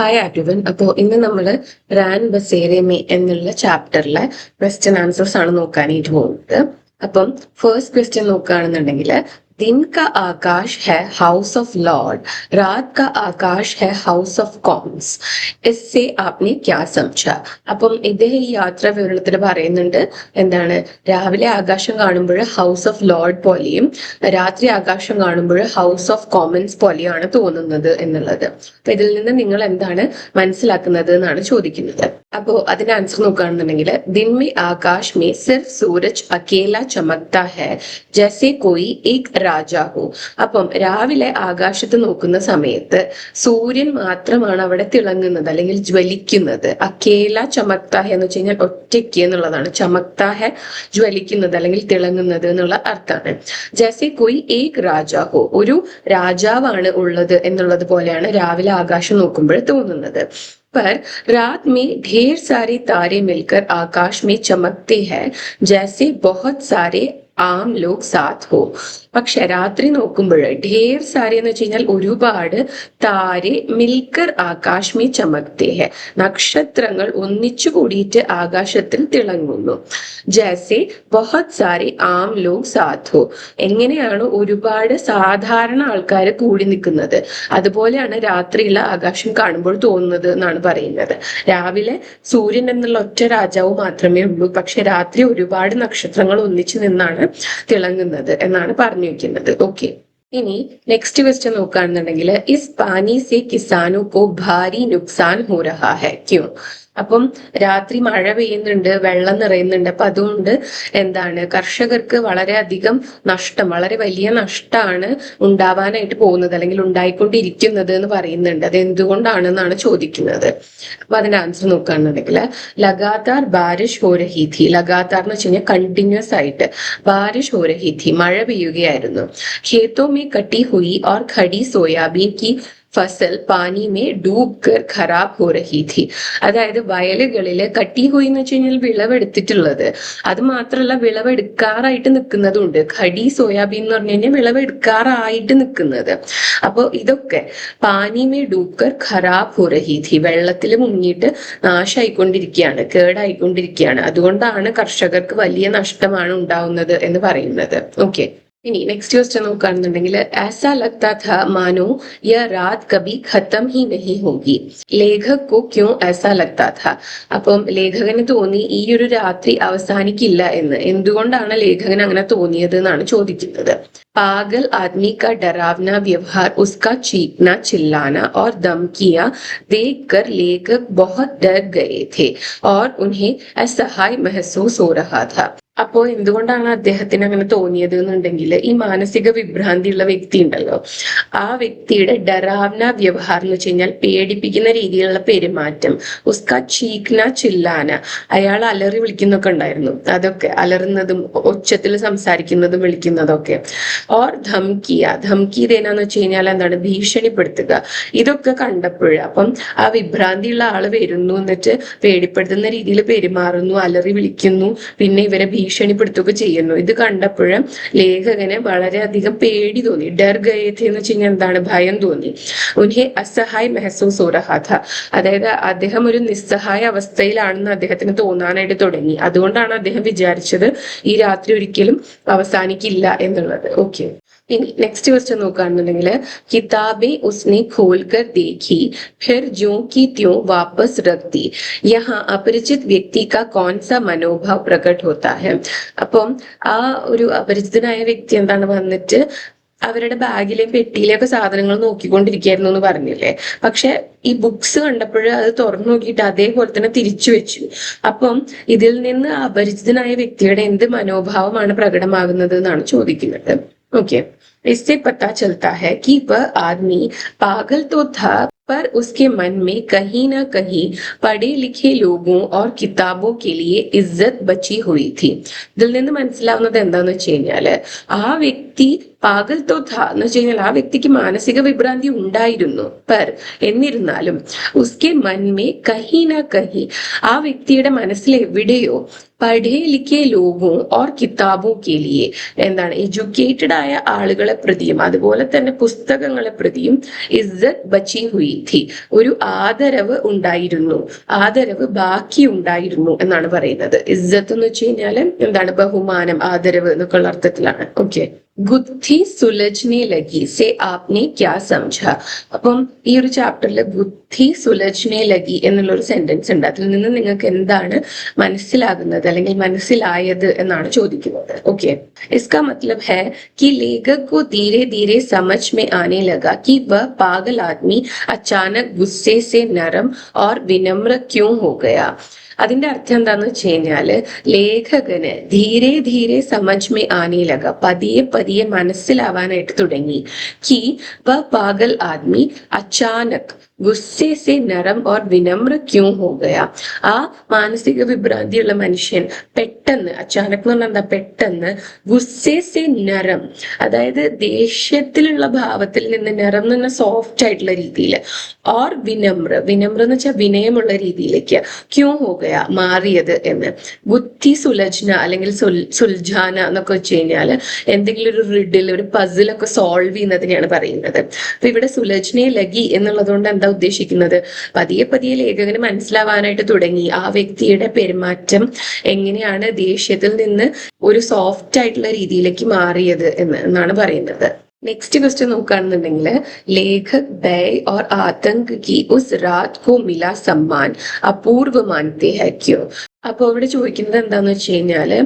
Hi ആറ്റുവൻ. അപ്പോൾ ഇന്ന് നമ്മൾ റാൻ ബസേരെ മേ എന്നുള്ള ചാപ്റ്ററിലെ ക്വസ്റ്റ്യൻ ആൻസേഴ്സ് ആണ് നോക്കാനായിട്ട് പോകുന്നത്. അപ്പം ഫസ്റ്റ് ക്വസ്റ്റ്യൻ നോക്കുകയാണെന്നുണ്ടെങ്കിൽ दिन का आकाश है हाउस ऑफ लॉर्ड, रात का आकाश है हाउस ऑफ कॉम्स. इससे आपने क्या समझा? അപ്പം ഇദ്ദേഹം ഈ യാത്രാ വിവരണത്തിൽ പറയുന്നുണ്ട് എന്താണ്, രാവിലെ ആകാശം കാണുമ്പോൾ ഹൗസ് ഓഫ് ലോർഡ് പോലെയും രാത്രി ആകാശം കാണുമ്പോൾ ഹൗസ് ഓഫ് കോമൺസ് പോലെയാണ് തോന്നുന്നത് എന്നുള്ളത്. അപ്പൊ ഇതിൽ നിന്ന് നിങ്ങൾ എന്താണ് മനസ്സിലാക്കുന്നത് എന്നാണ് ചോദിക്കുന്നത്. അപ്പോ അതിന്റെ ആൻസർ നോക്കുകയാണെന്നുണ്ടെങ്കിൽ दिन में आकाश में सिर्फ सूरज अकेला चमकता है जैसे कोई एक രാജാഹു. അപ്പം രാവിലെ ആകാശത്ത് നോക്കുന്ന സമയത്ത് സൂര്യൻ മാത്രമാണ് അവിടെ തിളങ്ങുന്നത് അല്ലെങ്കിൽ ജ്വലിക്കുന്നത്. അക്കേല ചമക്താഹ എന്ന് വെച്ച് കഴിഞ്ഞാൽ ഒറ്റയ്ക്ക് എന്നുള്ളതാണ്. ചമക്താഹ ജ്വലിക്കുന്നത് അല്ലെങ്കിൽ തിളങ്ങുന്നത് എന്നുള്ള അർത്ഥമാണ്. ജैसे कोई एक രാജാഹു, ഒരു രാജാവാണ് ഉള്ളത് എന്നുള്ളത് പോലെയാണ് രാവിലെ ആകാശം നോക്കുമ്പോൾ തോന്നുന്നത്. पर रात में ढेर सारे तारे मिलकर आकाश में चमकते हैं जैसे बहुत सारे ആം ലോക് സാത്ത് ഹോ. പക്ഷെ രാത്രി നോക്കുമ്പോൾ ഢേർ സാരി എന്ന് വെച്ച് കഴിഞ്ഞാൽ ഒരുപാട് താരെ മിൽക്കർ ആകാശ് മേ ചമക്തേ ഹെ, നക്ഷത്രങ്ങൾ ഒന്നിച്ചു കൂടിയിട്ട് ആകാശത്തിൽ തിളങ്ങുന്നു. ജൈസെ ബഹത് സാരെ ആം ലോക് സാത്ത് ഹോ, എങ്ങനെയാണ് ഒരുപാട് സാധാരണ ആൾക്കാർ കൂടി നിൽക്കുന്നത് അതുപോലെയാണ് രാത്രിയിലെ ആകാശം കാണുമ്പോൾ തോന്നുന്നത് എന്നാണ് പറയുന്നത്. രാവിലെ സൂര്യൻ എന്നുള്ള ഒറ്റ രാജാവ് മാത്രമേ ഉള്ളൂ, പക്ഷെ രാത്രി ഒരുപാട് നക്ഷത്രങ്ങൾ ഒന്നിച്ചു നിന്നാണ് തിളങ്ങുന്നത് എന്നാണ് പറഞ്ഞു വെക്കുന്നത്. ഓക്കെ, ഇനി നെക്സ്റ്റ് ക്വസ്റ്റ്യൻ നോക്കുകയാണെന്നുണ്ടെങ്കിൽ ഇസ് പാനി സെ കിസാനോ കോ ഭാരി നുക്സാൻ ഹോ രഹാ ഹെ ക്യോ. അപ്പം രാത്രി മഴ പെയ്യുന്നുണ്ട്, വെള്ളം നിറയുന്നുണ്ട്. അപ്പൊ അതുകൊണ്ട് എന്താണ്, കർഷകർക്ക് വളരെയധികം നഷ്ടം, വളരെ വലിയ നഷ്ടമാണ് ഉണ്ടാവാനായിട്ട് പോകുന്നത് അല്ലെങ്കിൽ ഉണ്ടായിക്കൊണ്ടിരിക്കുന്നത് എന്ന് പറയുന്നുണ്ട്. അത് എന്തുകൊണ്ടാണെന്നാണ് ചോദിക്കുന്നത്. അപ്പൊ അതിന്റെ ആൻസർ നോക്കുകയാണെന്നുണ്ടെങ്കിൽ ലഗാതാർ ബാരിഷ് ഹോ രഹി ഥി. ലഗാതാർ എന്ന് വെച്ച് കഴിഞ്ഞാൽ കണ്ടിന്യൂസ് ആയിട്ട്. ബാരിഷ് ഹോ രഹി ഥി, മഴ പെയ്യുകയായിരുന്നു. ഖേത്തോ മേ കട്ടി ഹുയി or khadi soybean Ki Fasal pani may ഡൂബ് കർ ഖരാബ് ഹോ രഹി ഥി. അതായത് വയലുകളില് കട്ടി ഹോയി എന്ന് വെച്ച് കഴിഞ്ഞാൽ വിളവെടുത്തിട്ടുള്ളത്, അത് മാത്രമല്ല വിളവെടുക്കാറായിട്ട് നിൽക്കുന്നതുണ്ട്. ഖടി സോയാബീൻ എന്ന് പറഞ്ഞു കഴിഞ്ഞാൽ വിളവെടുക്കാറായിട്ട് നിൽക്കുന്നത്. അപ്പൊ ഇതൊക്കെ പാനി മേ ഡൂബ് കർ ഖരാബ് ഹോ രഹി ഥി, വെള്ളത്തിൽ മുങ്ങിയിട്ട് നാശായിക്കൊണ്ടിരിക്കുകയാണ്, കേടായിക്കൊണ്ടിരിക്കുകയാണ്. അതുകൊണ്ടാണ് കർഷകർക്ക് വലിയ നഷ്ടമാണ് ഉണ്ടാവുന്നത് എന്ന് പറയുന്നത്. ഓക്കെ, ഇനി നെക്സ്റ്റ് ക്വസ്റ്റ്യൻ നോക്കുകയാണെന്നുണ്ടെങ്കിൽ ऐसा लगता था मानो यह रात कभी खत्म ही नहीं होगी, ലേഖക് को क्यों ऐसा लगता था. അപ്പം ലേഖകന് തോന്നി ഈ ഒരു രാത്രി അവസാനിക്കില്ല എന്ന്. എന്തുകൊണ്ടാണ് ലേഖകന് അങ്ങനെ തോന്നിയത് എന്നാണ് ചോദിക്കുന്നത്. पागल आदमी का डरावना व्यवहार, उसका चीखना चिल्लाना और धमकियां देखकर लेखक बहुत डर गए थे और उन्हें असहाय महसूस हो रहा था. അപ്പോ എന്തുകൊണ്ടാണ് അദ്ദേഹത്തിന് അങ്ങനെ തോന്നിയത് എന്നുണ്ടെങ്കിൽ ഈ മാനസിക വിഭ്രാന്തിയുള്ള വ്യക്തി ഉണ്ടല്ലോ, ആ വ്യക്തിയുടെ ഡറാവ്ന വ്യവഹാർ എന്ന് വെച്ച് കഴിഞ്ഞാൽ പേടിപ്പിക്കുന്ന രീതിയിലുള്ള പെരുമാറ്റം, ഉസ്ക ചീക്ന ചില്ലാന, അയാൾ അലറി വിളിക്കുന്നൊക്കെ ഉണ്ടായിരുന്നു. അതൊക്കെ അലറുന്നതും ഒച്ചത്തിൽ സംസാരിക്കുന്നതും വിളിക്കുന്നതൊക്കെ. ഓർ ധംകിയ, ധംകി ദേനാന്ന് വെച്ച് കഴിഞ്ഞാൽ എന്താണ്, ഭീഷണിപ്പെടുത്തുക. ഇതൊക്കെ കണ്ടപ്പോൾ അപ്പം ആ വിഭ്രാന്തിയുള്ള ആള് വരുന്നു, എന്നിട്ട് പേടിപ്പെടുത്തുന്ന രീതിയിൽ പെരുമാറുന്നു, അലറി വിളിക്കുന്നു, പിന്നെ ഇവരെ ഭീഷണിപ്പെടുത്തുകയൊക്കെ ചെയ്യുന്നു. ഇത് കണ്ടപ്പോഴും ലേഖകന് വളരെയധികം പേടി തോന്നി. ഡർ ഗയേ ഥേ എന്ന് വെച്ച് കഴിഞ്ഞാൽ എന്താണ്, ഭയം തോന്നി. ഉൻഹെ അസഹായ് മെഹസൂസ് ഹോ രഹാ ഥാ, അതായത് അദ്ദേഹം ഒരു നിസ്സഹായ അവസ്ഥയിലാണെന്ന് അദ്ദേഹത്തിന് തോന്നാനായിട്ട് തുടങ്ങി. അതുകൊണ്ടാണ് അദ്ദേഹം വിചാരിച്ചത് ഈ രാത്രി ഒരിക്കലും അവസാനിക്കില്ല എന്നുള്ളത്. ഓക്കെ, ഇനി നെക്സ്റ്റ് ക്വസ്റ്റ്യൻ നോക്കുകയാണെന്നുണ്ടെങ്കിൽ കിതാബെ ഉസ്നെ ഖോൽക്കർ ദേഖി ഫിർ ജ്യോ കി ത്യോ വാപ്പസ് രഖ് ദി, യഹാ അപരിചിത് വ്യക്തി കാ കौन सा മനോഭാവ് പ്രകട് ഹോത്താ ഹെ. അപ്പം ആ ഒരു അപരിചിതനായ വ്യക്തി എന്താണ് വന്നിട്ട് അവരുടെ ബാഗിലെയും പെട്ടിയിലെയൊക്കെ സാധനങ്ങൾ നോക്കിക്കൊണ്ടിരിക്കുകയായിരുന്നു എന്ന് പറഞ്ഞില്ലേ. പക്ഷെ ഈ ബുക്സ് കണ്ടപ്പോൾ അത് തുറന്നു നോക്കിയിട്ട് അതേപോലെ തന്നെ തിരിച്ചു വെച്ചു. അപ്പം ഇതിൽ നിന്ന് അപരിചിതനായ വ്യക്തിയുടെ എന്ത് മനോഭാവമാണ് പ്രകടമാകുന്നത് എന്നാണ് ചോദിക്കുന്നത്. ओके, इससे पता चलता है कि वह आदमी पागल तो था, पर उसके मन में कहीं ना कहीं पढ़े लिखे लोगों और किताबों के लिए इज्जत बची हुई थी. ഇതിൽ നിന്ന് മനസ്സിലാവുന്നത് എന്താന്ന് വെച്ച് കഴിഞ്ഞാല് ആ വ്യക്തി പാഗൽ തോ ഥാ എന്ന് വെച്ച് കഴിഞ്ഞാൽ ആ വ്യക്തിക്ക് മാനസിക വിഭ്രാന്തി ഉണ്ടായിരുന്നു. പർ എന്നിരുന്നാലും ഉസ്കെ മൻമേ കഹി ന കഹി ആ വ്യക്തിയുടെ മനസ്സിൽ എവിടെയോ പഠേ ലിഖേ ലോഗോ ഓർ കിതാബോ കെ ലിയെ എന്താണ് എഡ്യൂക്കേറ്റഡ് ആയ ആളുകളെ പ്രതിയും അതുപോലെ തന്നെ പുസ്തകങ്ങളെ പ്രതിയും ഇസ്സത്ത് ബച്ചി ഹുയി ഥി ഒരു ആദരവ് ഉണ്ടായിരുന്നു, ആദരവ് ബാക്കി ഉണ്ടായിരുന്നു എന്നാണ് പറയുന്നത്. ഇസ്സത്ത് എന്ന് വെച്ച് കഴിഞ്ഞാല് എന്താണ് ബഹുമാനം, ആദരവ് എന്നൊക്കെയുള്ള അർത്ഥത്തിലാണ്. ഓക്കെ, ഗുദ്ധി സുലജ്നെ ലഗി സെ ആപ്നെ ക്യാ സംഝ. അപ്പം ഈ ഒരു ചാപ്റ്ററിൽ ബുദ്ധി സുലജ്നെ ലഗി എന്നുള്ള ഒരു സെന്റൻസ് ഉണ്ട്. അതിൽ നിന്ന് നിങ്ങൾക്ക് എന്താണ് മനസ്സിലാകുന്നത് അല്ലെങ്കിൽ മനസ്സിലായത് എന്നാണ് ചോദിക്കുന്നത്. ഓക്കെ, इसका मतलब है कि लेखक को धीरे धीरे समझ में आने लगा कि वह पागल आदमी अचानक गुस्से से नरम और विनम्र क्यों हो गया. അതിന്റെ അർത്ഥം എന്താന്ന് വെച്ച് കഴിഞ്ഞാല് ലേഖകന് ധീരെ ധീരെ സമജ് മേ ആനെ ലഗ പതിയെ പതിയെ മനസ്സിലാവാനായിട്ട് തുടങ്ങി കി വ പാഗൽ ആദ്മി അച്ചാനക് ഗുസ്സെ സെ നരം ഓർ വിനമ്ര ക്യൂ ഹോ ഗയ ആ മാനസിക വിഭ്രാന്തിയുള്ള മനുഷ്യൻ പെട്ടെന്ന് അച്ചാനക് എന്ന് പറഞ്ഞാൽ എന്താ പെട്ടെന്ന് ഗുസ്സെ സെ നരം അതായത് ദേഷ്യത്തിലുള്ള ഭാവത്തിൽ നിന്ന് നരം എന്ന് പറഞ്ഞാൽ സോഫ്റ്റ് ആയിട്ടുള്ള രീതിയിൽ ഓർ വിനമ്ര വിനമ്ര എന്ന് വെച്ചാൽ വിനയമുള്ള രീതിയിലേക്ക് ക്യൂ ഹോ ഗയ മാറിയത് എന്ന്. ബുദ്ധി സുലജ്ന അല്ലെങ്കിൽ സുൽജാന എന്നൊക്കെ വെച്ച് കഴിഞ്ഞാല് എന്തെങ്കിലും ഒരു റിഡിൽ ഒരു പസിലൊക്കെ സോൾവ് ചെയ്യുന്നതിനെയാണ് പറയുന്നത്. അപ്പൊ ഇവിടെ സുലജ്നെ ലഗി എന്നുള്ളത് കൊണ്ട് എന്താ ഉദ്ദേശിക്കുന്നത്, പതിയെ പതിയെ ലേഖകന് മനസ്സിലാവാനായിട്ട് തുടങ്ങി ആ വ്യക്തിയുടെ പെരുമാറ്റം എങ്ങനെയാണ് ദേഷ്യത്തിൽ നിന്ന് ഒരു സോഫ്റ്റ് ആയിട്ടുള്ള രീതിയിലേക്ക് മാറിയത് എന്നാണ് പറയുന്നത്. നെക്സ്റ്റ് ക്വസ്റ്റ്യൻ നോക്കുകയാണെന്നുണ്ടെങ്കിൽ ലേഖക് ഭയ് और आतंक की उस रात को मिला सम्मान अपूर्व मानते हैं क्यों. അപ്പൊ ഇവിടെ ചോദിക്കുന്നത് എന്താന്ന് വെച്ച് കഴിഞ്ഞാല്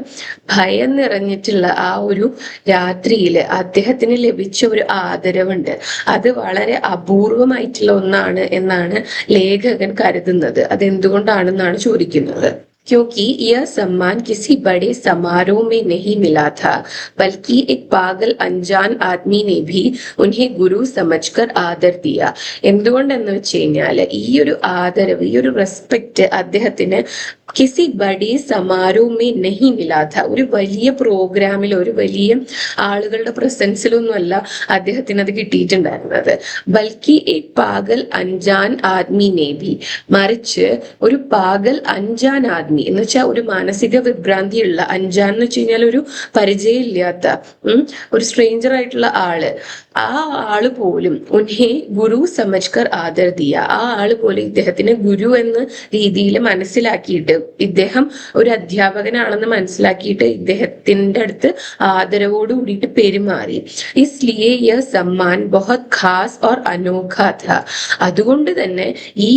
ഭയം നിറഞ്ഞിട്ടുള്ള ആ ഒരു രാത്രിയില് അദ്ദേഹത്തിന് ലഭിച്ച ഒരു ആദരവുണ്ട്, അത് വളരെ അപൂർവമായിട്ടുള്ള ഒന്നാണ് എന്നാണ് ലേഖകൻ കരുതുന്നത്. അതെന്തുകൊണ്ടാണെന്നാണ് ചോദിക്കുന്നത്. क्योंकि यह सम्मान किसी बड़े समारोह में नहीं मिला था, बल्कि एक पागल अनजान आदमी ने भी उन्हें गुरु समझकर आदर दिया. എന്തുകൊണ്ടെന്ന് വെച്ച് കഴിഞ്ഞാല് ഈ ഒരു ആദരവ് ഈ ഒരു റെസ്പെക്ട് അദ്ദേഹത്തിന് കിസി ബഡി സമാരോഹമേ നഹി മിലാഥ ഒരു വലിയ പ്രോഗ്രാമിൽ ഒരു വലിയ ആളുകളുടെ പ്രസൻസിലൊന്നുമല്ല അദ്ദേഹത്തിന് അത് കിട്ടിയിട്ടുണ്ടായിരുന്നത്. ബൽക്കി എക് പാഗൽ അൻജാൻ ആദ്മി നേബി മറിച്ച് ഒരു പാഗൽ അൻജാൻ ആദ്മി എന്ന് വെച്ചാൽ ഒരു മാനസിക വിഭ്രാന്തിയുള്ള അൻജാൻ എന്ന് വെച്ച് കഴിഞ്ഞാൽ ഒരു പരിചയമില്ലാത്ത ഒരു സ്ട്രേഞ്ചർ ആയിട്ടുള്ള ആള്, ആ ആള് പോലും ഉൻഹെ ഗുരു സമജ്കർ ആദർ ദിയ ആ ആള് പോലും ഇദ്ദേഹത്തിന് ഗുരു എന്ന രീതിയിൽ മനസ്സിലാക്കിയിട്ട് ഇദ്ദേഹം ഒരു അധ്യാപകനാണെന്ന് മനസ്സിലാക്കിയിട്ട് ഇദ്ദേഹത്തിന്റെ അടുത്ത് ആദരവോട് കൂടിയിട്ട് പെരുമാറി. ഇസ്ലിയേ യഹ് സമ്മാൻ ബഹുത് ഖാസ് ഓർ അനോഖാ ഥാ അതുകൊണ്ട് തന്നെ ഈ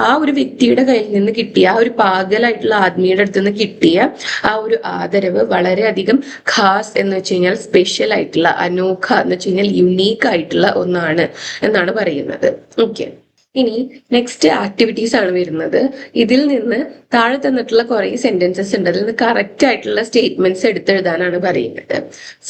ആ ഒരു വ്യക്തിയുടെ കയ്യിൽ നിന്ന് കിട്ടിയ ആ ഒരു പാഗലായിട്ടുള്ള ആത്മീയുടെ അടുത്ത് നിന്ന് കിട്ടിയ ആ ഒരു ആദരവ് വളരെയധികം ഖാസ് എന്ന് വെച്ച് കഴിഞ്ഞാൽ സ്പെഷ്യൽ ആയിട്ടുള്ള അനോഖ എന്ന് വെച്ച് കഴിഞ്ഞാൽ യുണീക്ക് ആയിട്ടുള്ള ഒന്നാണ് എന്നാണ് പറയുന്നത്. ഓക്കെ, ഇനി നെക്സ്റ്റ് ആക്ടിവിറ്റീസ് ആണ് വരുന്നത്. ഇതിൽ നിന്ന് താഴെ തന്നിട്ടുള്ള കുറെ സെന്റൻസസ് ഉണ്ട്, അതിൽ നിന്ന് കറക്റ്റ് ആയിട്ടുള്ള സ്റ്റേറ്റ്മെന്റ്സ് എടുത്തെഴുതാനാണ് പറയുന്നത്.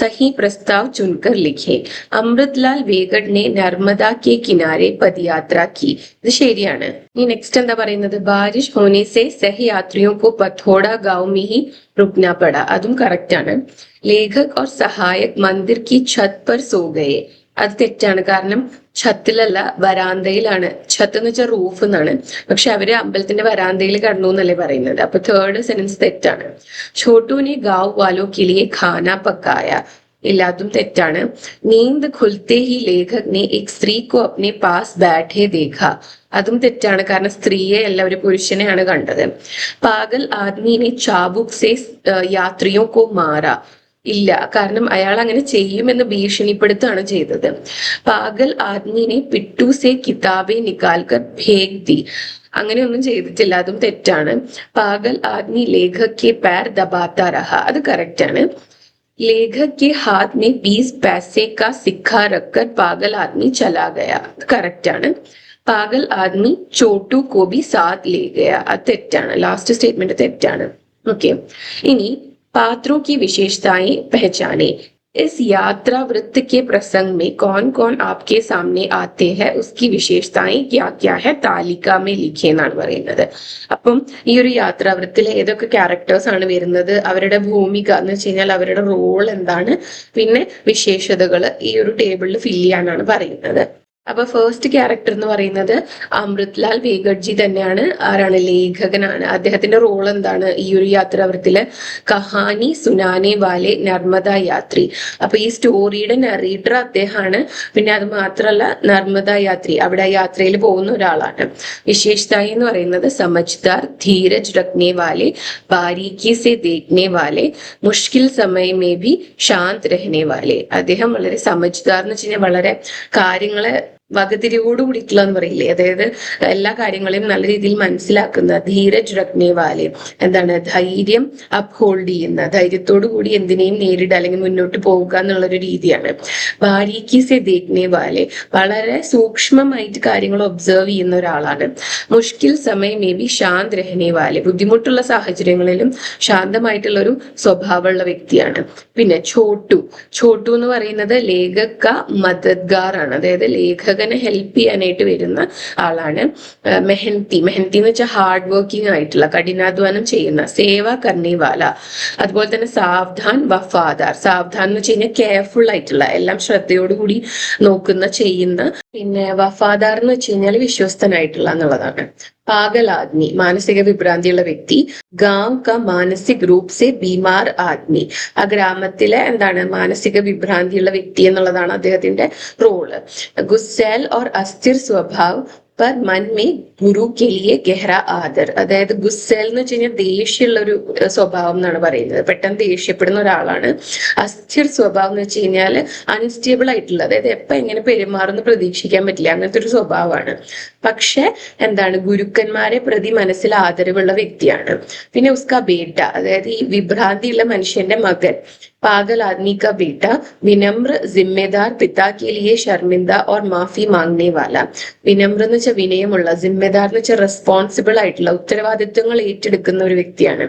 സഹി പ്രസ്താവ് ചുൻകർ ലിഖേ. അമൃത്ലാൽ വേഗഡ് നെ നർമ്മദ കെ കിനാരെ പദയാത്ര കി. ഇത് ശരിയാണ്. ഇനി നെക്സ്റ്റ് എന്താ പറയുന്നത്, ബാരിഷ് ഹോനെ സെ സഹി യാത്രിയോ കോ പഥോഡ ഗാവ് മേ ഹി റുക്ന പട. അതും കറക്റ്റ് ആണ്. ലേഖക് और സഹായക് मंदिर की छत पर सो गए. അത് തെറ്റാണ്. കാരണം ഛത്തിലല്ല വരാന്തയിലാണ്. ഛത്ത് എന്ന് വെച്ചാൽ റൂഫ് എന്നാണ്, പക്ഷെ അവര് അമ്പലത്തിന്റെ വരാന്തയിൽ കടന്നു എന്നല്ലേ പറയുന്നത്. അപ്പൊ തേർഡ് സെന്റൻസ് തെറ്റാണ്. ഛോട്ടുവിനെ ഗാവ് വാലോ കിളിയെ ഖാന പക്കായ. ഇല്ല, അതും തെറ്റാണ്. നീന്ത് ഖുൽത്തെ ഹി ലേഖക് നെ എക് സ്ത്രീ കോ അപ്നെ പാസ് ബാഠേ ദേഖ. അതും തെറ്റാണ്. കാരണം സ്ത്രീയെ അല്ല ഒരു പുരുഷനെയാണ് കണ്ടത്. പാഗൽ ആദ്മീനെ ചാബുക് സെ യാത്രിയോ കോ മാറ. ഇല്ല, കാരണം അയാൾ അങ്ങനെ ചെയ്യുമെന്ന് ഭീഷണിപ്പെടുത്താണ് ചെയ്തത്. പാഗൽ ആദ്മീനെ പിട്ടു സെ കിതാബെ നിക്കാൽക്കർ ഫേക് ദി. അങ്ങനെയൊന്നും ചെയ്തിട്ടില്ല, അതും തെറ്റാണ്. പാഗൽ ആദ്മി ലേഖക് കെ पैर दबाता रहा. അത് കറക്റ്റ് ആണ്. लेखक के हाथ में 20 पैसे का सिक्का रखकर पागल आदमी चला गया. करेक्ट ആണ്. पागल आदमी छोटू को भी साथ ले गया. അത് തെറ്റാണ്. ലാസ്റ്റ് സ്റ്റേറ്റ്മെന്റ് തെറ്റാണ്. ഓക്കെ, ഇനി പാത്രോं की विशेषताएं पहचाने. इस यात्रा वृत्त के प्रसंग में कौन कौन आपके सामने आते हैं उसकी विശേഷതായി क्या क्या है താലിക में लिखे എന്നാണ് പറയുന്നത്. അപ്പം ഈ ഒരു യാത്രാവൃത്തിൽ ഏതൊക്കെ ക്യാരക്ടേഴ്സ് ആണ് വരുന്നത്, അവരുടെ ഭൂമിക എന്ന് വെച്ച് കഴിഞ്ഞാൽ അവരുടെ റോൾ എന്താണ്, പിന്നെ വിശേഷതകൾ ഈ ഒരു ടേബിളിൽ ഫില്ല് ചെയ്യാനാണ് പറയുന്നത്. അപ്പൊ ഫസ്റ്റ് ക്യാരക്ടർ എന്ന് പറയുന്നത് അമൃത്ലാൽ വേഗഡ്ജി തന്നെയാണ്. ആരാണ്? ലേഖകനാണ്. അദ്ദേഹത്തിന്റെ റോൾ എന്താണ് ഈ ഒരു യാത്രാവൃത്തില്? കഹാനി സുനാനെ വാലെ നർമ്മദ യാത്രി. അപ്പൊ ഈ സ്റ്റോറിയുടെ നറേറ്റർ അദ്ദേഹമാണ്. പിന്നെ അത് മാത്രല്ല നർമ്മദ യാത്രി, അവിടെ യാത്രയിൽ പോകുന്ന ഒരാളാണ്. വിശേഷതായി എന്ന് പറയുന്നത് സമജ്ദാർ, ധീരജ് രഖ്നെ വാലെ, ബാരീക്കി സെ ദേഖ്നെ വാലെ, മുഷ്കിൽ സമയം മേ ഭി ശാന്ത് രഹ്നെ വാലെ. അദ്ദേഹം വളരെ സമജ്ദാർ എന്ന് വെച്ച് കഴിഞ്ഞാൽ വളരെ കാര്യങ്ങളെ വകതിരിവോട് കൂടിയിട്ടുള്ള എന്ന് പറയില്ലേ, അതായത് എല്ലാ കാര്യങ്ങളെയും നല്ല രീതിയിൽ മനസ്സിലാക്കുന്ന, ധീരജ് രഖ്നെ വാലെ, എന്താണ് ധൈര്യം അപ്ഹോൾഡ് ചെയ്യുന്ന, ധൈര്യത്തോടു കൂടി എന്തിനേയും നേരിടുക അല്ലെങ്കിൽ മുന്നോട്ട് പോവുക എന്നുള്ളൊരു രീതിയാണ്. ബാരീക്കി സെ ദേഖ്നെ വാലെ, വളരെ സൂക്ഷ്മമായിട്ട് കാര്യങ്ങൾ ഒബ്സർവ് ചെയ്യുന്ന ഒരാളാണ്. മുഷ്കിൽ സമയം മേ ബി ശാന്ത് രഹ്നെ വാലെ, ബുദ്ധിമുട്ടുള്ള സാഹചര്യങ്ങളിലും ശാന്തമായിട്ടുള്ള ഒരു സ്വഭാവമുള്ള വ്യക്തിയാണ്. പിന്നെ ഛോട്ടു എന്ന് പറയുന്നത് ലേഖക മദദ്ഗാർ ആണ്, അതായത് ലേഖകനെ ഹെൽപ്പ് ചെയ്യാനായിട്ട് വരുന്ന ആളാണ്. മെഹന്തി എന്ന് വെച്ചാൽ ഹാർഡ് വർക്കിംഗ് ആയിട്ടുള്ള, കഠിനാധ്വാനം ചെയ്യുന്ന, സേവ കർണിവാല. അതുപോലെ തന്നെ സാവധാൻ വഫാദാർ, സാവധാൻ എന്ന് വെച്ച് കഴിഞ്ഞാൽ കെയർഫുൾ ആയിട്ടുള്ള, എല്ലാം ശ്രദ്ധയോടുകൂടി നോക്കുന്ന, ചെയ്യുന്ന. പിന്നെ വഫാദാർ എന്ന് വെച്ച് കഴിഞ്ഞാൽ വിശ്വസ്തനായിട്ടുള്ള എന്നുള്ളതാണ്. പാഗൽ ആദ്മി, മാനസിക വിഭ്രാന്തിയുള്ള വ്യക്തി. ഗാം ക മാനസിക് രൂപ് സെ ബീമാർ ആദ്മി, ആ ഗ്രാമത്തിലെ എന്താണ് മാനസിക വിഭ്രാന്തിയുള്ള വ്യക്തി എന്നുള്ളതാണ് അദ്ദേഹത്തിന്റെ role. ഗുസ്സേൽ or അസ്ഥിർ സ്വഭാവ് per Mann may Guru K ലിയെ ഗഹ്റ other, അതായത് ഗുസ്സേൽ എന്ന് വെച്ച് കഴിഞ്ഞാൽ ദേഷ്യമുള്ള ഒരു സ്വഭാവം എന്നാണ് പറയുന്നത്, പെട്ടെന്ന് ദേഷ്യപ്പെടുന്ന ഒരാളാണ്. അസ്ഥിർ സ്വഭാവം എന്ന് വെച്ച് കഴിഞ്ഞാൽ അൺസ്റ്റേബിൾ ആയിട്ടുള്ള, അതായത് എപ്പോൾ എങ്ങനെ പെരുമാറുമെന്ന് പ്രതീക്ഷിക്കാൻ പറ്റില്ല, അങ്ങനത്തെ ഒരു സ്വഭാവമാണ്. പക്ഷെ എന്താണ് ഗുരുക്കന്മാരെ പ്രതി മനസ്സിൽ ആദരവുള്ള വ്യക്തിയാണ്. പിന്നെ ഉസ്കാ ബേട്ട, അതായത് ഈ വിഭ്രാന്തിയുള്ള മനുഷ്യന്റെ മകൻ. പാഗൽ ആദ്മി കാ ബേട്ട വിനമ്ര ജിമ്मेदार പിതാ കെ ലിയെ ശർമിന്ദ ഓർ മാഫി മാംഗ്നെ വാല. വിനമ്ര എന്ന് വെച്ചാൽ വിനയമുള്ള, ജിമ്मेदार എന്ന് വെച്ചാൽ റെസ്പോൺസിബിൾ ആയിട്ടുള്ള, ഉത്തരവാദിത്വങ്ങൾ ഏറ്റെടുക്കുന്ന ഒരു വ്യക്തിയാണ്.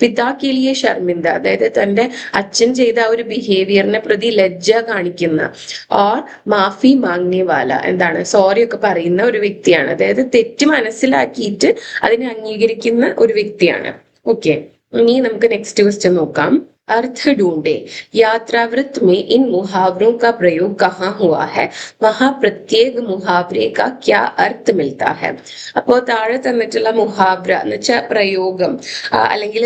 പിതാ കെ ലിയെ ശർമിന്ദ, അതായത് തന്റെ അച്ഛൻ ചെയ്ത ആ ഒരു ബിഹേവിയറിനെ പ്രതി ലജ്ജ കാണിക്കുന്ന. ഓർ മാഫി മാംഗ്നെ വാല, എന്താണ് സോറി ഒക്കെ പറയുന്ന ഒരു വ്യക്തിയാണ്, അതായത് തെറ്റ് മനസ്സിലാക്കിയിട്ട് അതിനെ അംഗീകരിക്കുന്ന ഒരു വ്യക്തിയാണ്. ഓക്കെ, ഇനി നമുക്ക് നെക്സ്റ്റ് ക്വസ്റ്റ്യൻ നോക്കാം. अर्थ ढूंढे, यात्रावृत्त में इन मुहावरों का प्रयोग कहाँ हुआ है, वहां प्रत्येक मुहावरे का क्या अर्थ मिलता है. അപ്പോ താഴെ തന്നിട്ടുള്ള മുഹാവ്ര എന്ന് വെച്ചാൽ പ്രയോഗം, അല്ലെങ്കിൽ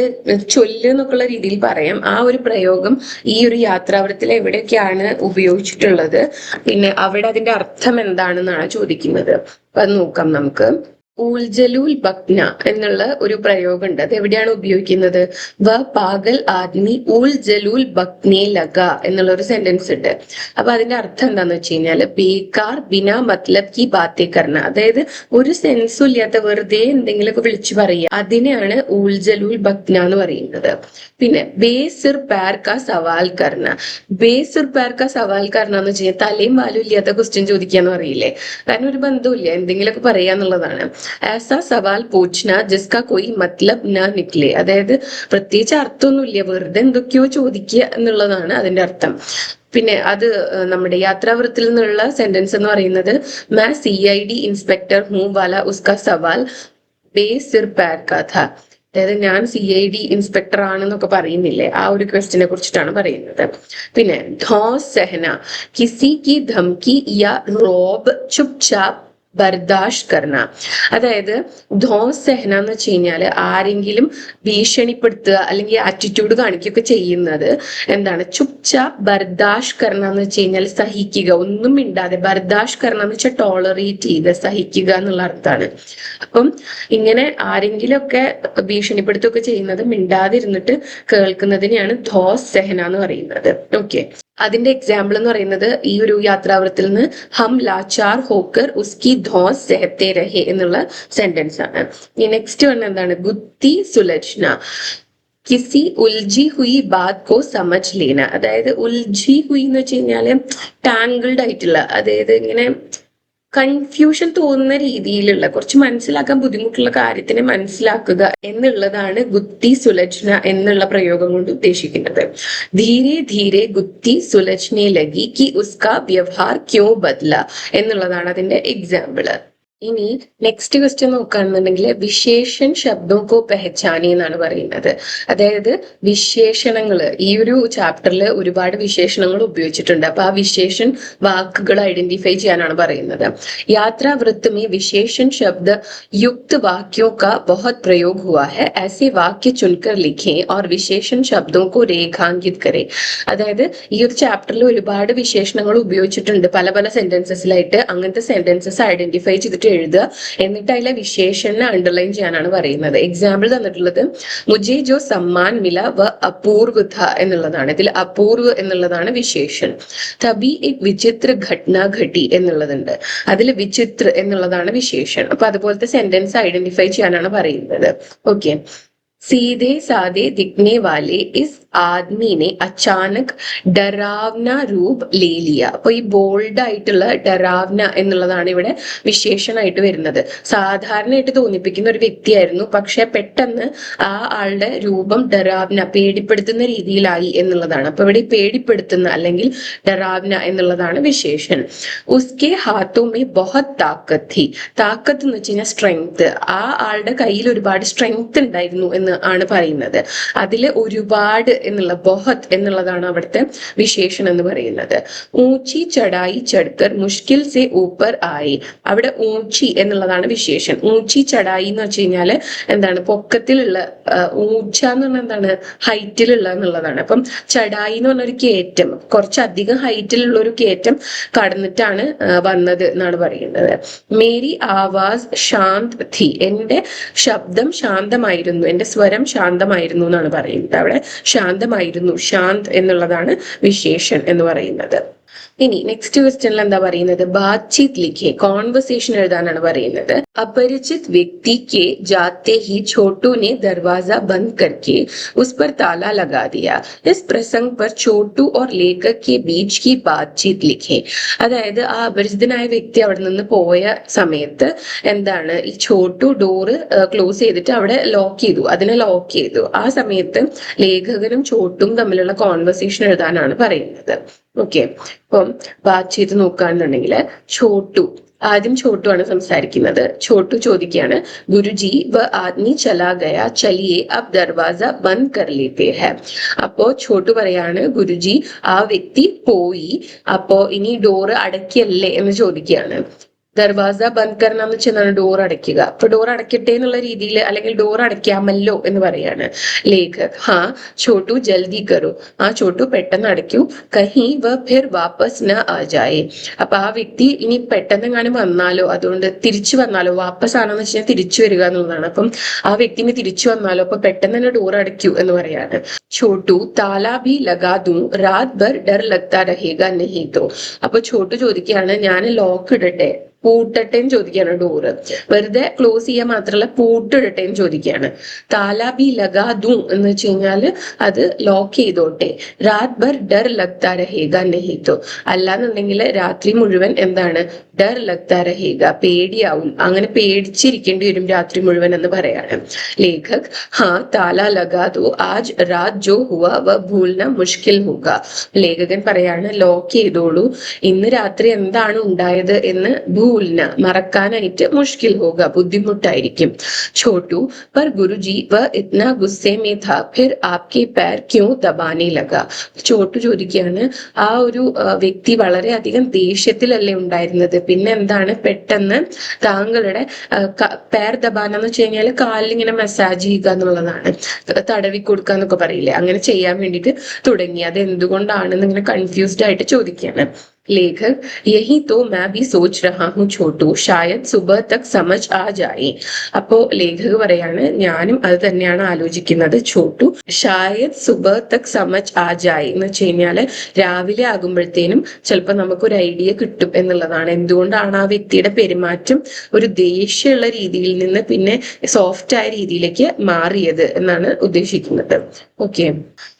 ചൊല്ല് എന്നൊക്കെയുള്ള രീതിയിൽ പറയാം. ആ ഒരു പ്രയോഗം ഈ ഒരു യാത്രാവൃത്തിൽ എവിടെയൊക്കെയാണ് ഉപയോഗിച്ചിട്ടുള്ളത്, പിന്നെ അവിടെ അതിന്റെ അർത്ഥം എന്താണെന്നാണ് ചോദിക്കുന്നത്. അപ്പൊ അത് നോക്കാം നമുക്ക്. ഊൽജലൂൽ ബക്ന എന്നുള്ള ഒരു പ്രയോഗം ഉണ്ട്. അത് എവിടെയാണ് ഉപയോഗിക്കുന്നത്? വ പാഗൽ ആദ്മി ഊൽജലൂൽ ബക്നെ ലഗ എന്നുള്ള ഒരു സെന്റൻസ് ഉണ്ട്. അപ്പൊ അതിന്റെ അർത്ഥം എന്താന്ന് വെച്ച് കഴിഞ്ഞാല് ബേക്കാർ ബിനാ മത്ലബ് കി ബാത്തേ കർണ, അതായത് ഒരു സെൻസും ഇല്ലാത്ത വെറുതെ എന്തെങ്കിലുമൊക്കെ വിളിച്ചു പറയുക, അതിനെയാണ് ഊൽജലൂൽ ബക്ന എന്ന് പറയുന്നത്. പിന്നെ ബേസിർ പാർ കാ സവാൽ കർണ, ബേസിർ പാർ കാ സവാൽ കർണ എന്ന് വെച്ച് കഴിഞ്ഞാൽ തലയും വാലും ഇല്ലാത്ത ക്വസ്റ്റ്യൻ ചോദിക്കാന്ന് പറയില്ലേ, കാരണം ഒരു ബന്ധമില്ല, എന്തെങ്കിലുമൊക്കെ പറയാന്നുള്ളതാണ്. ऐसा सवाल पूछना जिसका कोई मतलब ना निकले, അതായത് പ്രത്യേകിച്ച് അർത്ഥമൊന്നുമില്ല, വെറുതെ എന്തൊക്കെയോ ചോദിക്കുക എന്നുള്ളതാണ് അതിന്റെ അർത്ഥം. പിന്നെ അത് നമ്മുടെ യാത്രാവൃത്തിൽ നിന്നുള്ള സെന്റൻസ് എന്ന് പറയുന്നത് मैं CID इंस्पेक्टर हूँ वाला उसका सवाल बेसिर पैर का था, അതായത് ഞാൻ CID ഇൻസ്പെക്ടർ ആണെന്നൊക്കെ പറയുന്നില്ലേ, ആ ഒരു ക്വസ്റ്റിനെ കുറിച്ചിട്ടാണ് പറയുന്നത്. പിന്നെ ധോസ് സെഹന, കിസി കി ധംകി യാ റോബ് ചുപ്ചാപ്പ് ബർദാഷ് കർണ, അതായത് ധോസ് സെഹന എന്ന് വെച്ച് കഴിഞ്ഞാല് ആരെങ്കിലും ഭീഷണിപ്പെടുത്തുക അല്ലെങ്കിൽ ആറ്റിറ്റ്യൂഡ് കാണിക്കുകയൊക്കെ ചെയ്യുന്നത് എന്താണ്? ചുപ്ചാപ്പ് ബർദാഷ് കർണ എന്ന് വെച്ച് കഴിഞ്ഞാൽ സഹിക്കുക, ഒന്നും മിണ്ടാതെ. ബർദാഷ് കർണ എന്ന് വെച്ചാൽ ടോളറേറ്റ് ചെയ്യുക, സഹിക്കുക എന്നുള്ള അർത്ഥമാണ്. അപ്പം ഇങ്ങനെ ആരെങ്കിലും ഒക്കെ ഭീഷണിപ്പെടുത്തുകയൊക്കെ ചെയ്യുന്നത് മിണ്ടാതിരുന്നിട്ട് കേൾക്കുന്നതിനെയാണ് ധോസ് സെഹന എന്ന് പറയുന്നത്. ഓക്കെ, അതിന്റെ എക്സാമ്പിൾ എന്ന് പറയുന്നത് ഈ ഒരു യാത്രാവൃത്തിൽ നിന്ന് ഹം ലാച്ചാർ ഹോക്കർ ഉസ്കി ധോസ് സെഹത്തെ രഹെ എന്നുള്ള സെന്റൻസ് ആണ്. നെക്സ്റ്റ് വൺ എന്താണ്? ഗുത്തി സുലജ്ന, കിസി ഉൽജി ഹുയി ബാത് കോ സമജ് ലേന, അതായത് ഉൽജി ഹുയി എന്ന് വെച്ച് കഴിഞ്ഞാല് ടാങ്കിൾഡ് ആയിട്ടുള്ള, അതായത് ഇങ്ങനെ കൺഫ്യൂഷൻ തോന്നുന്ന രീതിയിലുള്ള കുറച്ച് മനസ്സിലാക്കാൻ ബുദ്ധിമുട്ടുള്ള കാര്യത്തിനെ മനസ്സിലാക്കുക എന്നുള്ളതാണ് ഗുത്തി സുലജ്ന എന്നുള്ള പ്രയോഗം കൊണ്ട് ഉദ്ദേശിക്കുന്നത്. ധീരെ ധീരെ ഗുത്തി സുലജ്നെ ലഗി കി ഉസ്കാ വ്യവഹാർ ക്യോ ബദല എന്നുള്ളതാണ് അതിന്റെ എക്സാമ്പിള്. ഇനി നെക്സ്റ്റ് ക്വസ്റ്റ്യൻ നോക്കുകയാണെന്നുണ്ടെങ്കിൽ വിശേഷൻ ശബ്ദോ കോ പെഹച്ചാനി എന്നാണ് പറയുന്നത്. അതായത് വിശേഷണങ്ങൾ ഈ ഒരു ചാപ്റ്ററിൽ ഒരുപാട് വിശേഷണങ്ങൾ ഉപയോഗിച്ചിട്ടുണ്ട്. അപ്പൊ ആ വിശേഷൻ വാക്കുകൾ ഐഡന്റിഫൈ ചെയ്യാനാണ് പറയുന്നത്. യാത്രാ വൃത്ത് में विशेषण शब्द युक्त वाक्यों का बहुत प्रयोग हुआ है. ऐसे वाक्य चुनकर लिखें और विशेषण शब्दों को रेखांकित करें. അതായത് ഈ ഒരു ചാപ്റ്ററിൽ ഒരുപാട് വിശേഷണങ്ങൾ ഉപയോഗിച്ചിട്ടുണ്ട് പല പല സെന്റൻസസിലായിട്ട്. അങ്ങനത്തെ സെന്റൻസസ് ഐഡന്റിഫൈ ചെയ്തിട്ട് എഴുതുക, എന്നിട്ട് അതിലെ വിശേഷണ അണ്ടർലൈൻ ചെയ്യാനാണ് പറയുന്നത്. എക്സാമ്പിൾ തന്നിട്ടുള്ളത് മുജേ ജോ സമ്മാൻ മില വ അപൂർവ് ഥ എന്നുള്ളതാണ്. ഇതിൽ അപൂർവ് എന്നുള്ളതാണ് വിശേഷൻ. തബി എക് വിചിത്ര ഘട്ന ഘട്ടി എന്നുള്ളതുണ്ട്, അതിൽ വിചിത്ര എന്നുള്ളതാണ് വിശേഷൻ. അപ്പൊ അതുപോലത്തെ സെന്റൻസ് ഐഡന്റിഫൈ ചെയ്യാനാണ് പറയുന്നത്. ഓക്കെ. सीधे सादे दिखने वाले इस ആദ്മി ने അച്ചാനക് ഡറാവ്ന രൂപ് ലേ ലിയ. അപ്പൊ ഈ ബോൾഡ് ആയിട്ടുള്ള ഡറാവ്ന എന്നുള്ളതാണ് ഇവിടെ വിശേഷണമായിട്ട് വരുന്നത്. സാധാരണയായിട്ട് തോന്നിപ്പിക്കുന്ന ഒരു വ്യക്തിയായിരുന്നു, പക്ഷെ പെട്ടെന്ന് ആ ആളുടെ രൂപം ഡറാവ്ന പേടിപ്പെടുത്തുന്ന രീതിയിലായി എന്നുള്ളതാണ്. അപ്പൊ ഇവിടെ പേടിപ്പെടുത്തുന്ന അല്ലെങ്കിൽ ഡറാവ്ന എന്നുള്ളതാണ് വിശേഷൻ. ഉസ്കെ ഹാത്തോ മേ ബഹത് താക്കത്ത് ഥി. താക്കത്ത് എന്ന് വെച്ച് കഴിഞ്ഞാൽ സ്ട്രെങ്ത്. ആ ആളുടെ കയ്യിൽ ഒരുപാട് സ്ട്രെങ്ത് ഉണ്ടായിരുന്നു എന്ന് ആണ് പറയുന്നത്. അതില് ഒരുപാട് എന്നുള്ള ബഹത് എന്നുള്ളതാണ് അവിടുത്തെ വിശേഷണം എന്ന് പറയുന്നത്. ഊച്ചി ചടായി ചടുക്കർ മുഷ്കിൽ സെ ഊപ്പർ ആയി. അവിടെ ഊച്ചി എന്നുള്ളതാണ് വിശേഷൻ. ഊച്ചി ചടായി എന്ന് വെച്ച് കഴിഞ്ഞാല് എന്താണ്, പൊക്കത്തിലുള്ള. ഊച്ച എന്ന് പറഞ്ഞാൽ എന്താണ്, ഹൈറ്റിലുള്ള എന്നുള്ളതാണ്. അപ്പം ചടായി എന്ന് പറഞ്ഞ ഒരു കയറ്റം, കുറച്ചധികം ഹൈറ്റിലുള്ള ഒരു കയറ്റം കടന്നിട്ടാണ് വന്നത് എന്നാണ് പറയുന്നത്. മേരി ആവാസ് ശാന്ത് ഥി. എന്റെ ശബ്ദം ശാന്തമായിരുന്നു, എന്റെ സ്വരം ശാന്തമായിരുന്നു എന്നാണ് പറയുന്നത്. അവിടെ ശാന്തമായിരുന്നു, ശാന്ത് എന്നുള്ളതാണ് വിശേഷൻ എന്ന് പറയുന്നത്. ഇനി നെക്സ്റ്റ് ക്വസ്റ്റ്യനിൽ എന്താ പറയുന്നത്, ബാത്ചീത് ലിഖേ, കോൺവെർസേഷൻ എഴുതാനാണ് പറയുന്നത്. अपरिचित व्यक्ति के जाते ही छोटू ने दरवाजा बंद करके उस पर ताला लगा दिया. इस प्रसंग पर छोटू और लेखक के बीच की बातचीत लिखें. അതായത് ആ അപരിചിതനായ വ്യക്തി അവിടെ നിന്ന് പോയ സമയത്ത് എന്താണ്, ഈ ചോട്ടു ഡോറ് ക്ലോസ് ചെയ്തിട്ട് അവിടെ ലോക്ക് ചെയ്തു, അതിനെ ലോക്ക് ചെയ്തു. ആ സമയത്ത് ലേഖകനും ചോട്ടും തമ്മിലുള്ള കോൺവെർസേഷൻ എഴുതാനാണ് പറയുന്നത്. ഓക്കെ. അപ്പം ബാത്ചീത് നോക്കുകയാണെന്നുണ്ടെങ്കിൽ ചോട്ടു, ആദ്യം ചോട്ടു ആണ് സംസാരിക്കുന്നത്. ചോട്ടു ചോദിക്കുകയാണ്, ഗുരുജി വ ആദ്മി ചലാ ഗയാ ചലിയെ അബ് ദർവാസ ബന്ദ് കർ ലേത്തെ ഹൈ. അപ്പോ ചോട്ടു പറയാണ്, ഗുരുജി ആ വ്യക്തി പോയി, അപ്പോ ഇനി ഡോറ് അടയ്ക്കല്ലേ എന്ന് ചോദിക്കുകയാണ്. ദർവാസ ബന്ദ് കർണ എന്ന് വെച്ചാൽ ഡോർ അടയ്ക്കുക. അപ്പൊ ഡോർ അടയ്ക്കട്ടെ എന്നുള്ള രീതിയിൽ, അല്ലെങ്കിൽ ഡോർ അടയ്ക്കാമല്ലോ എന്ന് പറയാണ് ലേഖക്. ഹാ ചോട്ടു ജൽദി കറു. ആ ചോട്ടു പെട്ടെന്ന് അടയ്ക്കൂ. കഹി വ ഫിർ വാപ്പസ് ന ആ ജായേ. അപ്പൊ ആ വ്യക്തി ഇനി പെട്ടെന്ന് എങ്ങാനും വന്നാലോ, അതുകൊണ്ട് തിരിച്ചു വന്നാലോ, വാപ്പസ് ആണെന്ന് വെച്ചാൽ തിരിച്ചു വരിക എന്നുള്ളതാണ്. അപ്പം ആ വ്യക്തിന് തിരിച്ചു വന്നാലോ, അപ്പൊ പെട്ടെന്ന് തന്നെ ഡോർ അടയ്ക്കൂ എന്ന് പറയാണ്. ചോട്ടു താലാ ഭി ലഗാ ദൂ രാത് ഭർ ഡർ ലഗ്താ രഹേഗാ നഹീ തോ. അപ്പൊ ചോട്ടു ചോദിക്കുകയാണ്, ഞാൻ ലോക്ക് ഇടട്ടെ, പൂട്ടട്ടെന്ന് ചോദിക്കുകയാണ്. ഡോറ് വെറുതെ ക്ലോസ് ചെയ്യാൻ മാത്രമല്ല പൂട്ടിടട്ടെ എന്ന് ചോദിക്കുകയാണ്. താലാബി ലഗാ ദൂ എന്ന് വെച്ച് കഴിഞ്ഞാല് അത് ലോക്ക് ചെയ്തോട്ടെ. രാത് ഭർ ഡർ ലഗ്താ രഹേഗാ നഹീ തോ. അല്ലാന്നുണ്ടെങ്കിൽ രാത്രി മുഴുവൻ എന്താണ്, ഡർ ലഗ്താ രഹേഗ, പേടിയാവും, അങ്ങനെ പേടിച്ചിരിക്കേണ്ടി വരും രാത്രി മുഴുവൻ എന്ന് പറയാണ് ലേഖക്. ഹാ താലാ ലഗാ ദോ ആജ് രാത് ജോ ഹുവ വ ഭൂൽന മുഷ്കിൽ ഹോഗ. ലേഖകൻ പറയാണ്, ലോക്ക് ചെയ്തോളൂ, ഇന്ന് രാത്രി എന്താണ് ഉണ്ടായത് എന്ന് മറക്കാനായിട്ട് മുഷ്കിൽ ഹോഗ, ബുദ്ധിമുട്ടായിരിക്കും. छोटू पर गुरुजी वह इतना गुस्से में था फिर आपके पैर क्यों दबाने लगा. ചോട്ടു ചോദിക്കുകയാണ്, ആ ഒരു വ്യക്തി വളരെയധികം ദേഷ്യത്തിലല്ലേ ഉണ്ടായിരുന്നത്, പിന്നെ എന്താണ് പെട്ടെന്ന് താങ്കളുടെ പേർ ദബാന എന്ന് വെച്ച് കഴിഞ്ഞാല് കാലിൽ ഇങ്ങനെ മസാജ് ചെയ്യുക എന്നുള്ളതാണ്, തടവി കൊടുക്കുക എന്നൊക്കെ പറയില്ലേ, അങ്ങനെ ചെയ്യാൻ വേണ്ടിയിട്ട് തുടങ്ങി. അത് എന്തുകൊണ്ടാണെന്ന് ഇങ്ങനെ കൺഫ്യൂസ്ഡ് ആയിട്ട് ചോദിക്കുകയാണ് लेखक. यही तो मैं भी सोच रहा हूँ छोटू, शायद सुबह तक समझ आ जाए. അപ്പോ ലേഖക് പറയാണ്, ഞാനും അത് തന്നെയാണ് ആലോചിക്കുന്നത് ചോട്ടു. ഷായദ് സുബഹ് തക് സമജ് ആ ജായ് എന്ന് വെച്ച് കഴിഞ്ഞാല് രാവിലെ ആകുമ്പോഴത്തേനും ചിലപ്പോൾ നമുക്കൊരു ഐഡിയ കിട്ടും എന്നുള്ളതാണ്. എന്തുകൊണ്ടാണ് ആ വ്യക്തിയുടെ പെരുമാറ്റം ഒരു ദേഷ്യമുള്ള രീതിയിൽ നിന്ന് പിന്നെ സോഫ്റ്റ് ആയ രീതിയിലേക്ക് മാറിയത് എന്നാണ് ഉദ്ദേശിക്കുന്നത്. ഓക്കെ.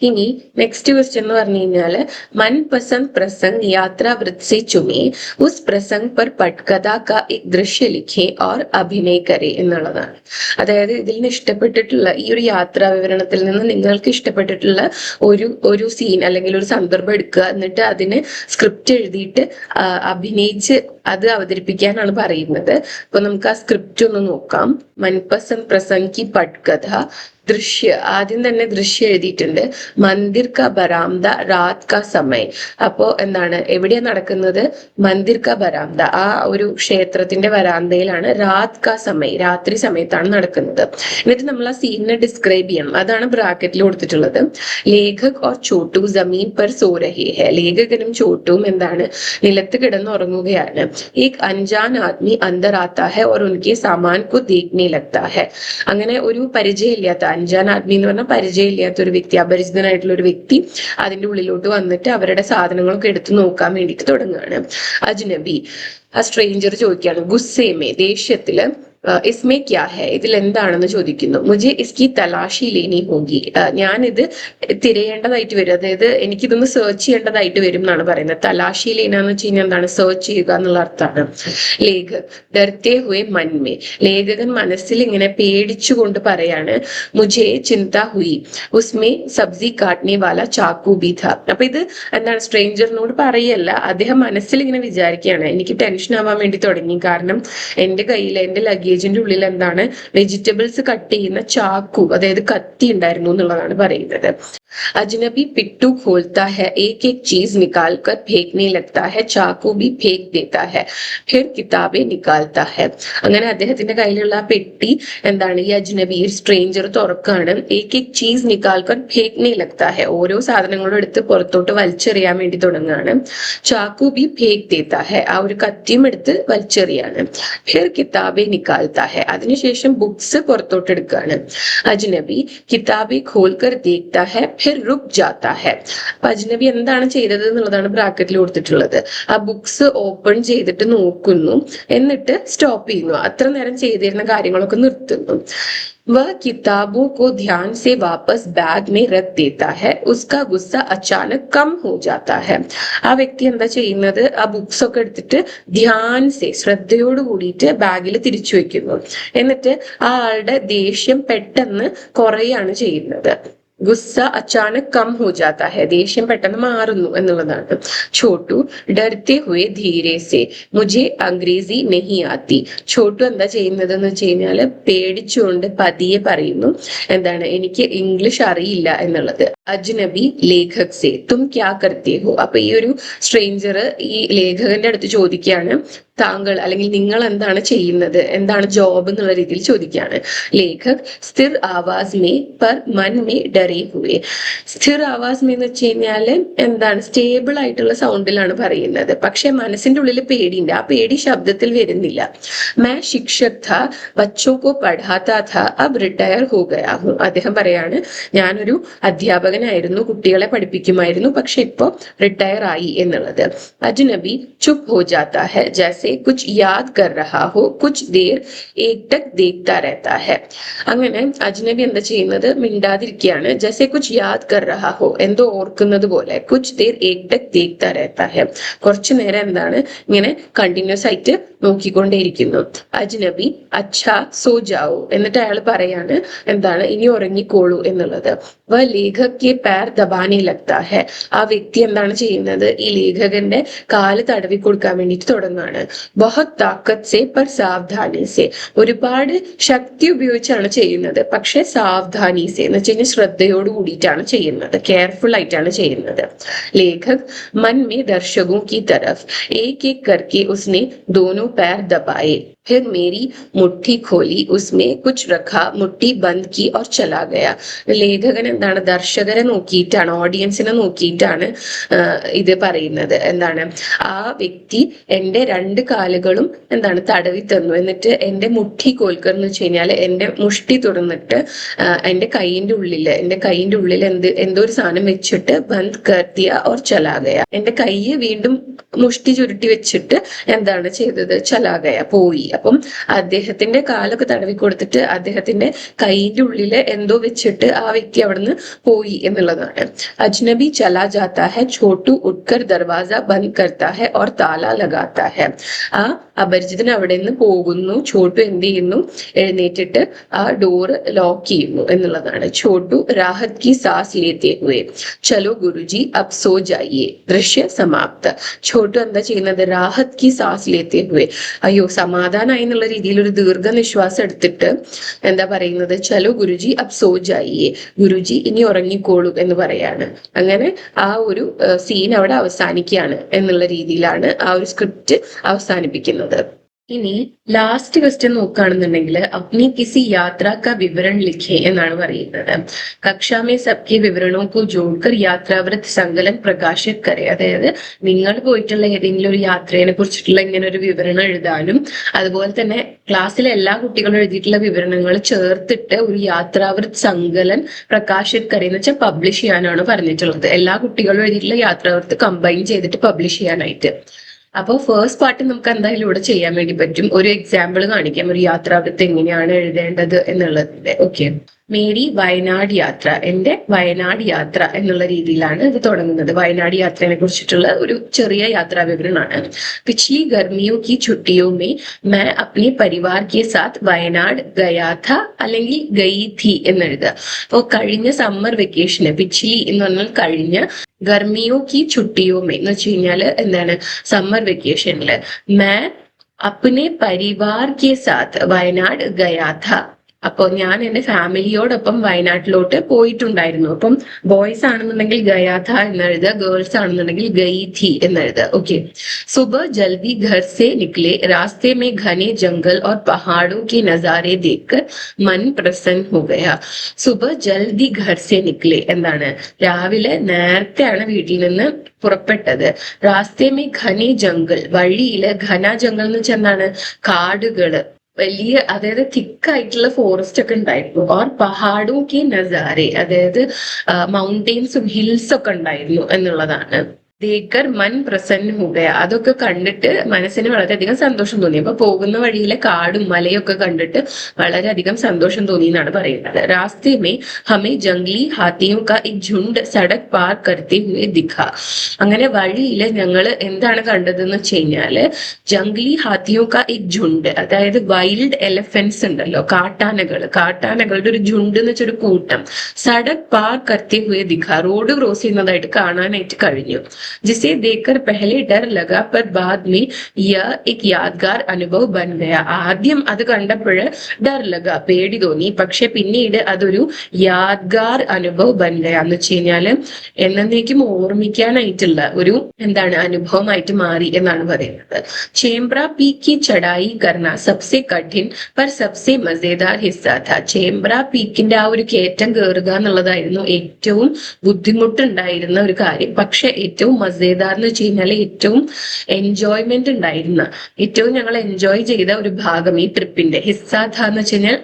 ഇനി നെക്സ്റ്റ് ക്വസ്റ്റ്യൻ എന്ന് പറഞ്ഞു കഴിഞ്ഞാല് മൻപസന്ദ് പ്രസംഗ് യാത്ര यात्रावृत से चुने उस प्रसंग पर पटकथा का एक दृश्य लिखे और अभिनय करे എന്നുള്ളതാണ്. അതായത് ഇതിൽ നിന്ന് ഇഷ്ടപ്പെട്ടിട്ടുള്ള ഈ ഒരു യാത്രാ വിവരണത്തിൽ നിന്ന് നിങ്ങൾക്ക് ഇഷ്ടപ്പെട്ടിട്ടുള്ള ഒരു സീൻ അല്ലെങ്കിൽ ഒരു സന്ദർഭം എടുക്കുക, എന്നിട്ട് അതിന് സ്ക്രിപ്റ്റ് എഴുതിയിട്ട് അഭിനയിച്ച് അത് അവതരിപ്പിക്കാനാണ് പറയുന്നത്. അപ്പൊ നമുക്ക് ആ സ്ക്രിപ്റ്റ് ഒന്ന് നോക്കാം. മൻപസന്ദ് പ്രസംഗ് കി പട്കഥ ദൃശ്യ, ആദ്യം തന്നെ ദൃശ്യം എഴുതിയിട്ടുണ്ട്. മന്ദിർ കാ ബരാംദ രാത് കാ സമയ്. അപ്പോ എന്താണ്, എവിടെയാ നടക്കുന്നത്? മന്ദിർ കാ ബരാംദ, ആ ഒരു ക്ഷേത്രത്തിന്റെ വരാന്തയിലാണ്. രാത് കാ സമയ്, രാത്രി സമയത്താണ് നടക്കുന്നത്. എന്നിട്ട് നമ്മൾ ആ സീനിനെ ഡിസ്ക്രൈബ് ചെയ്യണം. അതാണ് ബ്രാക്കറ്റിൽ കൊടുത്തിട്ടുള്ളത്. ലേഖക് ഓർ ചോട്ടു ജമീൻ പർ സോ രഹേ ഹെ. ലേഖകനും ചോട്ടുവും എന്താണ്, നിലത്ത് കിടന്നുറങ്ങുകയാണ്. एक अनजान आदमी अंदर आता है और उनके सामान को देखने लगता है. അങ്ങനെ ഒരു പരിചയമില്ലാത്ത, അൻജാൻ ആദ്മി എന്ന് പറഞ്ഞാൽ പരിചയമില്ലാത്ത ഒരു വ്യക്തി, അപരിചിതനായിട്ടുള്ള ഒരു വ്യക്തി അതിന്റെ ഉള്ളിലോട്ട് വന്നിട്ട് അവരുടെ സാധനങ്ങളൊക്കെ എടുത്തു നോക്കാൻ വേണ്ടിയിട്ട് തുടങ്ങുകയാണ്. അജ്നബി, ആ സ്ട്രേഞ്ചർ ചോദിക്കുകയാണ്, ഗുസ്സേമേ, ദേഷ്യത്തില്, ഇസ്മേ ക്യാ ഹെ, ഇതിൽ എന്താണെന്ന് ചോദിക്കുന്നു. മുझे इसकी തലാഷി ലേനി ഹോഗി, ഞാനിത് തിരയേണ്ടതായിട്ട് വരും, അതായത് എനിക്കിതൊന്ന് സെർച്ച് ചെയ്യേണ്ടതായിട്ട് വരും എന്നാണ് പറയുന്നത്. തലാഷി ലേന എന്ന് വെച്ച് കഴിഞ്ഞാൽ എന്താണ്, സെർച്ച് ചെയ്യുക എന്നുള്ള അർത്ഥമാണ്. ലേഖക് ഡർത്തെ ഹുയെ മൻമേ, ലേഖകൻ മനസ്സിൽ ഇങ്ങനെ പേടിച്ചുകൊണ്ട് പറയാണ്. മുझे ചിന്ത ഹുയി ഉസ്മേ സബ്സി കാട്ട്നെ വാല ചാക്കു ബി ഥ. അപ്പൊ ഇത് എന്താണ്, സ്ട്രേഞ്ചറിനോട് പറയല്ല, അദ്ദേഹം മനസ്സിൽ ഇങ്ങനെ വിചാരിക്കുകയാണ്, എനിക്ക് ടെൻഷൻ ആവാൻ വേണ്ടി തുടങ്ങി, കാരണം എന്റെ കയ്യിൽ, എന്റെ ലഗേജിന്റെ ഉള്ളിൽ എന്താണ്, വെജിറ്റബിൾസ് കട്ട് ചെയ്യുന്ന ചാക്കു, അതായത് കത്തി ഉണ്ടായിരുന്നു എന്നുള്ളതാണ് പറയുന്നത്. अजनबी पिट्टू खोलता है, एक एक चीज निकाल कर फेंकने लगता है, चाकू भी फेंक देता है, फिर किताबें निकालता है. അങ്ങനെ അദ്ദേഹത്തിന്റെ കയ്യിലുള്ള ആ പെട്ടി എന്താണ്, ഈ അജ്നബി, സ്ട്രേഞ്ചർ തുറക്കാണ്. ഏക് ഏക് ചീസ് നിക്കാൽ കർ ഫേക്നെ ലഗ്താ ഹെ, ഓരോ സാധനങ്ങളും എടുത്ത് പുറത്തോട്ട് വലിച്ചെറിയാൻ വേണ്ടി തുടങ്ങുകയാണ്. ചാക്കു ബി ഫേക് ദേത്താ ഹെ, ആ ഒരു കത്തിയും എടുത്ത് വലിച്ചെറിയാണ്. ഫിർ കിതാബെ നിക്കാൽത്താ ഹെ, അതിനുശേഷം ബുക്സ് പുറത്തോട്ട് എടുക്കുകയാണ്. അജ്നബി കിതാബെ ഖോൽ കർ ദേഖ്താ ഹെ, ഫിർ റുക് ജാത്താ ഹെ. അപ്പൊ അജ്നബി എന്താണ് ചെയ്തത് എന്നുള്ളതാണ് ബ്രാക്കറ്റിൽ കൊടുത്തിട്ടുള്ളത്. ആ ബുക്സ് ഓപ്പൺ ചെയ്തിട്ട് നോക്കുന്നു, എന്നിട്ട് സ്റ്റോപ്പ് ചെയ്യുന്നു. അത്ര നേരം ചെയ്തിരുന്ന കാര്യങ്ങളൊക്കെ നിർത്തുന്നു. वह किताबों को ध्यान से वापस बैग में रख देता है, उसका गुस्सा अचानक कम हो जाता है. ആ വ്യക്തി എന്താ ചെയ്യുന്നത്, ആ ബുക്സ് ഒക്കെ എടുത്തിട്ട് ധ്യാൻസെ, ശ്രദ്ധയോട് കൂടിയിട്ട് ബാഗിൽ തിരിച്ചു വെക്കുന്നു. എന്നിട്ട് ആ ആളുടെ ദേഷ്യം പെട്ടെന്ന് കുറയാണ് ചെയ്യുന്നത്. ഗുസ്സ അച്ചാനക് കം ഹോ ജാതാ ഹെ, ദേഷ്യം പെട്ടെന്ന് മാറുന്നു എന്നുള്ളതാണ്. ഛോട്ടു ഡർത്തെ ഹുയെ ധീരെ സെ, മുझे അംഗ്രേസി നഹി ആത്തി. ഛോട്ടു എന്താ ചെയ്യുന്നത് എന്ന് വെച്ച് കഴിഞ്ഞാല് പേടിച്ചുകൊണ്ട് പതിയെ പറയുന്നു, എന്താണ്, എനിക്ക് ഇംഗ്ലീഷ് അറിയില്ല എന്നുള്ളത്. അജ്നബി ലേഖക് സെ തും ക്യാ കർത്തെ ഹോ. അപ്പൊ ഈ ഒരു സ്ട്രേഞ്ചർ ഈ ലേഖകന്റെ അടുത്ത് ചോദിക്കുകയാണ്, താങ്കൾ അല്ലെങ്കിൽ നിങ്ങൾ എന്താണ് ചെയ്യുന്നത്, എന്താണ് ജോബ് എന്നുള്ള രീതിയിൽ ചോദിക്കുകയാണ്. ലേഖക് സ്ഥിർ ആവാസ് മേ പർ മൻ മേ ഡരേ ഹുവേ. സ്ഥിർ ആവാസ് മേ എന്ന് വെച്ച് കഴിഞ്ഞാല് എന്താണ്, സ്റ്റേബിൾ ആയിട്ടുള്ള സൗണ്ടിലാണ് പറയുന്നത്, പക്ഷെ മനസ്സിന്റെ ഉള്ളിൽ പേടിയുണ്ട്. ആ പേടി ശബ്ദത്തിൽ വരുന്നില്ല. മേ ശിക്ഷക് ഥാ ബച്ചോ കോ പഠാതാ ഥാ അബ് റിട്ടയർ ഹോ ഗയാ ഹൂം. അദ്ദേഹം പറയാണ്, ഞാനൊരു അധ്യാപകനായിരുന്നു, കുട്ടികളെ പഠിപ്പിക്കുമായിരുന്നു, പക്ഷെ ഇപ്പോ റിട്ടയർ ആയി എന്നുള്ളത്. അജ്നബി ചുപ് ഹോ ജാതാ ഹെ ജൈസെ കുച്ച് യാദ് കർ രഹാ ഹോ, കുച്ച് ദേർ ഏകടക് ദേഖ്താ രഹതാ ഹെ. അങ്ങനെ അജ്നബി എന്താ ചെയ്യുന്നത്, മിണ്ടാതിരിക്കുകയാണ്. ജൈസെ കുച്ച് യാദ് കർ രഹാ ഹോ, എന്തോ ഓർക്കുന്നത് പോലെ. കുച്ച് ദേർ ഏകടക് ദേഖ്താ രഹതാ ഹെ, കുറച്ചു നേരം എന്താണ്, ഇങ്ങനെ കണ്ടിന്യൂസ് ആയിട്ട് നോക്കിക്കൊണ്ടേയിരിക്കുന്നു. അജ്നബി അച്ഛാ സോ ജാവോ, എന്നിട്ട് അയാൾ പറയാണ്, എന്താണ്, ഇനി ഉറങ്ങിക്കോളൂ എന്നുള്ളത്. വ ലേഖക് കെ പാർ ദബാനെ ലഗ്താ ഹെ. ആ വ്യക്തി എന്താണ് ചെയ്യുന്നത്, ഈ ലേഖകന്റെ കാല് തടവി കൊടുക്കാൻ വേണ്ടിയിട്ട് തുടങ്ങുകയാണ്. ബഹത് താക്കത്ത് സെ പർ സാവധാനി സെ, ഒരുപാട് ശക്തി ഉപയോഗിച്ചാണ് ചെയ്യുന്നത്, പക്ഷെ സാവധാനി സെ എന്ന് വെച്ച് കഴിഞ്ഞാൽ ശ്രദ്ധയോട് കൂടിയിട്ടാണ് ചെയ്യുന്നത്, കെയർഫുൾ ആയിട്ടാണ് ചെയ്യുന്നത്. ലേഖക് मन में दर्शकों की तरफ एक एक करके उसने दोनों पैर दबाए, फिर मेरी मुट्ठी खोली, उसमें कुछ रखा, मुट्ठी बंद की और चला गया. ലേഖകൻ എന്താണ്, ദർശകരെ നോക്കിയിട്ടാണ്, ഓഡിയൻസിനെ നോക്കിയിട്ടാണ് ഇത് പറയുന്നത്. എന്താണ്, ആ വ്യക്തി എന്റെ രണ്ട് കാലുകളും എന്താണ് തടവി തന്നു, എന്നിട്ട് എന്റെ മുട്ടി കോൽക്കർ എന്ന് വെച്ച് കഴിഞ്ഞാല് എന്റെ മുഷ്ടി തുറന്നിട്ട് എന്റെ കൈയിന്റെ ഉള്ളിൽ എന്തോ ഒരു സാധനം വെച്ചിട്ട് ബന്ദ് കർത്തിയ ഓർ ചലാഗയ, എന്റെ കൈ വീണ്ടും മുഷ്ടി ചുരുട്ടി വെച്ചിട്ട് എന്താണ് ചെയ്തത്, ചലാഗയ പോയി അപ്പം അദ്ദേഹത്തിന്റെ കാലൊക്കെ തടവി കൊടുത്തിട്ട് അദ്ദേഹത്തിന്റെ കൈയിന്റെ ഉള്ളില് എന്തോ വെച്ചിട്ട് ആ വ്യക്തി അവിടുന്ന് പോയി എന്നുള്ളതാണ്. അജ്നബി ചലാ ജാത്താ ഹെ, ഛോട്ടു ഉട്കർ ദർവാസ ബന്ദ് കർത്താ ഹെ ഓർ താല ലഗാത്താ ഹെ. ആ അപരിചിതൻ അവിടെ നിന്ന് പോകുന്നു, ഛോട്ടു എന്ത് ചെയ്യുന്നു, എഴുന്നേറ്റിട്ട് ആ ഡോറ് ലോക്ക് ചെയ്യുന്നു എന്നുള്ളതാണ്. ഛോട്ടു രാഹത് കി സാസ് ലേത്തെ ഹുए, ചലോ ഗുരുജി അബ് സോ ജായിയെ. ദൃശ്യ സമാപ്ത. ഛോട്ടു എന്താ ചെയ്യുന്നത്, രാഹത് കി സാസ് ലേത്തെ ഹുए, അയ്യോ സമാധാനായി എന്നുള്ള രീതിയിൽ ഒരു ദീർഘനിശ്വാസം എടുത്തിട്ട് എന്താ പറയുന്നത്, ചലോ ഗുരുജി അബ് സോ ജായിയെ, ഗുരുജി ഇനി ഉറങ്ങിക്കോളൂ എന്ന് പറയാണ്. അങ്ങനെ ആ ഒരു സീൻ അവിടെ അവസാനിക്കുകയാണ് എന്നുള്ള രീതിയിലാണ് ആ ഒരു സ്ക്രിപ്റ്റ് അവസാനിപ്പിക്കുന്നത്. ഇനി ലാസ്റ്റ് ക്വസ്റ്റ്യൻ നോക്കുകയാണെന്നുണ്ടെങ്കിൽ അപ്നി കിസി യാത്ര കാ വിവരൺ ലിഖേ എന്നാണ് പറയുന്നത്. കക്ഷാമേ സബ്കെ വിവരണോ കോ ജോഡ്കർ യാത്രാവൃത് സങ്കലൻ പ്രകാശിത് കരെ. അതായത് നിങ്ങൾ പോയിട്ടുള്ള ഏതെങ്കിലും ഒരു യാത്രയെ കുറിച്ചിട്ടുള്ള ഇങ്ങനെ ഒരു വിവരണം എഴുതാനും അതുപോലെ തന്നെ ക്ലാസ്സിലെ എല്ലാ കുട്ടികളും എഴുതിയിട്ടുള്ള വിവരണങ്ങൾ ചേർത്തിട്ട് ഒരു യാത്രാവൃത് സങ്കലൻ പ്രകാശിത് കരെ എന്ന് വെച്ചാൽ പബ്ലിഷ് ചെയ്യാനാണ് പറഞ്ഞിട്ടുള്ളത്. എല്ലാ കുട്ടികളും എഴുതിയിട്ടുള്ള യാത്രാവൃത്ത് കമ്പൈൻ ചെയ്തിട്ട് പബ്ലിഷ് ചെയ്യാനായിട്ട്. അപ്പോൾ ഫസ്റ്റ് പാർട്ട് നമുക്ക് എന്തായാലും ഇവിടെ ചെയ്യാൻ വേണ്ടി പറ്റും. ഒരു എക്സാമ്പിൾ കാണിക്കാം, ഒരു യാത്രാവൃത്ത് എങ്ങനെയാണ് എഴുതേണ്ടത് എന്നുള്ളതിന്റെ. ഓക്കെ, മേരി വയനാട് യാത്ര, എന്റെ വയനാട് യാത്ര എന്നുള്ള രീതിയിലാണ് ഇത് തുടങ്ങുന്നത്. വയനാട് യാത്രയെ കുറിച്ചിട്ടുള്ള ഒരു ചെറിയ യാത്രാ വിവരണമാണ്. പിछली गर्मियों की छुट्टियों में मैं अपने परिवार के साथ വയനാട് गया था അല്ലെങ്കിൽ ഗയി थी എന്നെഴുതുക. അപ്പോൾ കഴിഞ്ഞ സമ്മർ വെക്കേഷന്, പിച്ച്ലി എന്ന് പറഞ്ഞാൽ കഴിഞ്ഞ, ഗർമിയോ കി ചുട്ടിയോ മേ എന്ന് വെച്ച് കഴിഞ്ഞാല് എന്താണ്, സമ്മർ വെക്കേഷനില്, मैं अपने परिवार के साथ വയനാട് गया था. അപ്പോൾ ഞാൻ എന്റെ ഫാമിലിയോടൊപ്പം വയനാട്ടിലോട്ട് പോയിട്ടുണ്ടായിരുന്നു. അപ്പം ബോയ്സ് ആണെന്നുണ്ടെങ്കിൽ ഗയാഥ എന്നെഴുതുക, ഗേൾസ് ആണെന്നുണ്ടെങ്കിൽ ഗയി थी എന്നെഴുതുക. ഓക്കെ, सुबह जल्दी घर से निकले, रास्ते में घने जंगल और पहाड़ों के नजारे देखकर मन प्रसन्न हो गया. सुबह जल्दी घर से निकले എന്താണ്, രാവിലെ നേരത്തെയാണ് വീട്ടിൽ നിന്ന് പുറപ്പെട്ടത്. രാസ്തേ മേ ഘനെ ജംഗൽ, വഴിയില് ഘന ജംഗൽ എന്ന് വെച്ചാൽ എന്താണ്, കാടുകള്, വലിയ അതായത് തിക്കായിട്ടുള്ള ഫോറസ്റ്റ് ഒക്കെ ഉണ്ടായിരുന്നു. ഓർ പഹാഡോ കി നസാരെ, അതായത് മൗണ്ടെയിൻസും ഹിൽസ് ഒക്കെ ഉണ്ടായിരുന്നു എന്നുള്ളതാണ്. ദേക്കർ മൻ പ്രസന്ന ഹുഗയ, അതൊക്കെ കണ്ടിട്ട് മനസ്സിന് വളരെയധികം സന്തോഷം തോന്നി. അപ്പൊ പോകുന്ന വഴിയിലെ കാടും മലയൊക്കെ കണ്ടിട്ട് വളരെയധികം സന്തോഷം തോന്നി എന്നാണ് പറയുന്നത്. രാസ്തേ മേ ഹമേ ജംഗ്ലി ഹാത്തിയോ കാ എക് ഝുണ്ട് സഡക് പാർ കർത്തെ ഹുए ദിഖാ. അങ്ങനെ വഴിയില് ഞങ്ങൾ എന്താണ് കണ്ടതെന്ന് വെച്ച് കഴിഞ്ഞാല്, ജംഗ്ലി ഹാത്തിയോ കാ എക് ഝുണ്ട്, അതായത് വൈൽഡ് എലഫന്റ്സ് ഉണ്ടല്ലോ, കാട്ടാനകളുടെ ഒരു ഝുണ്ട് എന്ന് വെച്ചൊരു കൂട്ടം, സഡക് പാർ കർത്തെ ഹുए ദിഖാ, റോഡ് ക്രോസ് ചെയ്യുന്നതായിട്ട് കാണാനായിട്ട് കഴിഞ്ഞു. जिसे देखकर पहले डर लगा पर बाद में यह एक यादगार അനുഭവ് ബൻ ഗയ. ആദ്യം അത് കണ്ടപ്പോൾ ഡർ ലഗ, പേടി തോന്നി, പക്ഷെ പിന്നീട് അതൊരു യാദ്ഗാർ അനുഭവ് ബൻ ഗയ എന്ന് വെച്ച് കഴിഞ്ഞാല് എന്നേക്കും ഓർമ്മിക്കാനായിട്ടുള്ള ഒരു എന്താണ് അനുഭവമായിട്ട് മാറി എന്നാണ് പറയുന്നത്. ചേംബ്ര പീക്ക് की चढ़ाई करना सबसे कठिन पर सबसे मजेदार हिस्सा था. ചേംബ്ര പീക്കിന്റെ ആ ഒരു കയറ്റം കയറുക എന്നുള്ളതായിരുന്നു ഏറ്റവും ബുദ്ധിമുട്ടുണ്ടായിരുന്ന ഒരു കാര്യം. പക്ഷെ ഏറ്റവും മസേദാർ എന്ന് വെച്ച് കഴിഞ്ഞാൽ ഏറ്റവും എൻജോയ്മെന്റ് ഉണ്ടായിരുന്ന, ഏറ്റവും ഞങ്ങൾ എൻജോയ് ചെയ്ത ഒരു ഭാഗം ഈ ട്രിപ്പിന്റെ, ഹിസ്സാഥ എന്ന് വെച്ച് കഴിഞ്ഞാൽ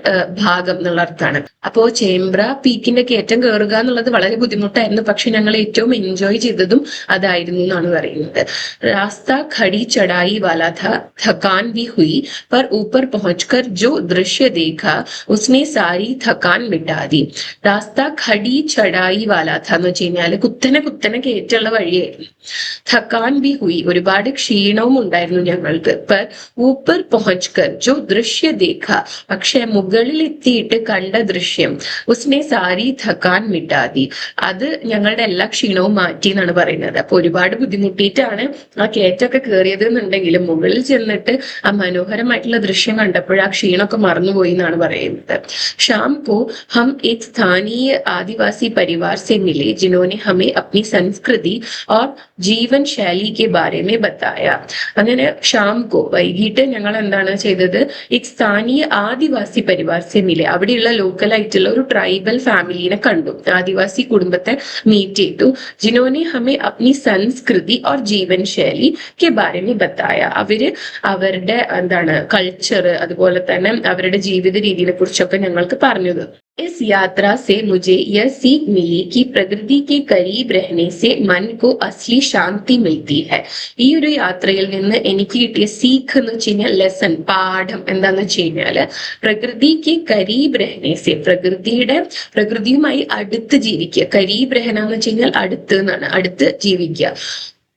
ഭാഗം എന്നുള്ള അർത്ഥമാണ്. അപ്പോ ചേംബ്ര പീക്കിന്റെ കയറ്റം കയറുക എന്നുള്ളത് വളരെ ബുദ്ധിമുട്ടായിരുന്നു, പക്ഷെ ഞങ്ങൾ ഏറ്റവും എൻജോയ് ചെയ്തതും അതായിരുന്നു എന്നാണ് പറയുന്നത്. രാസ്ത ഖടി ചടായി വാലാ ഥാ, थकान भी हुई पर ऊपर पहुंचकर जो दृश्य देखा उसने सारी थकान मिटा दी. रास्ता खड़ी चढ़ाई वाला था എന്ന് വെച്ച് കഴിഞ്ഞാല് കുത്തനെ കയറ്റുള്ള വഴിയായിരുന്നു. थकान भी हुई, ഒരുപാട് ക്ഷീണവും ഉണ്ടായിരുന്നു ഞങ്ങൾക്ക്. पर ऊपर पहुंचकर जो दृश्य देखा, പക്ഷെ മുകളിൽ എത്തിയിട്ട് കണ്ട ദൃശ്യം, उसने सारी थकान मिटा दी, അത് ഞങ്ങളുടെ എല്ലാ ക്ഷീണവും മാറ്റി എന്നാണ് പറയുന്നത്. അപ്പൊ ഒരുപാട് ബുദ്ധിമുട്ടിയിട്ടാണ് ആ കയറ്റൊക്കെ കയറിയത് എന്നുണ്ടെങ്കിലും മുകളിൽ ചെന്നിട്ട് ആ മനോഹരമായിട്ടുള്ള ദൃശ്യം കണ്ടപ്പോൾ ആ ക്ഷീണമൊക്കെ മറന്നുപോയി എന്നാണ് പറയുന്നത്. शाम को हम एक स्थानीय आदिवासी परिवार से मिले जिन्होंने हमें अपनी संस्कृति और जीवन शैली के बारे में बताया. അങ്ങനെ ഷാം കോ, വൈകിട്ട് ഞങ്ങൾ എന്താണ് ചെയ്തത്, एक स्थानीय ആദിവാസി പരിവാർ സെ മിലെ, അവിടെയുള്ള ലോക്കൽ ആയിട്ടുള്ള ഒരു ട്രൈബൽ ഫാമിലിനെ കണ്ടു, ആദിവാസി കുടുംബത്തെ മീറ്റ് ചെയ്തു. जिन्होंने हमें अपनी संस्कृति और जीवन शैली के बारे में बताया. അവരുടെ എന്താണ് കൾച്ചർ, അതുപോലെ തന്നെ അവരുടെ ജീവിത രീതിയെ കുറിച്ചൊക്കെ ഞങ്ങൾക്ക് പറഞ്ഞത്. इस यात्रा से मुझे यह सीख मिली कि प्रकृति के करीब रहने से मन को असली ശാന്തി मिलती है. ഈ ഒരു യാത്രയിൽ നിന്ന് എനിക്ക് കിട്ടിയ സീഖ് എന്ന് വെച്ച് കഴിഞ്ഞാൽ ലെസൺ, പാഠം എന്താന്ന് വെച്ച് കഴിഞ്ഞാല് പ്രകൃതിക്ക് കരീബ് രഹനേസെ, പ്രകൃതിയുമായി അടുത്ത് ജീവിക്കുക. കരീബ് രഹന എന്ന് വെച്ച് കഴിഞ്ഞാൽ അടുത്ത് എന്നാണ്, അടുത്ത് ജീവിക്കുക.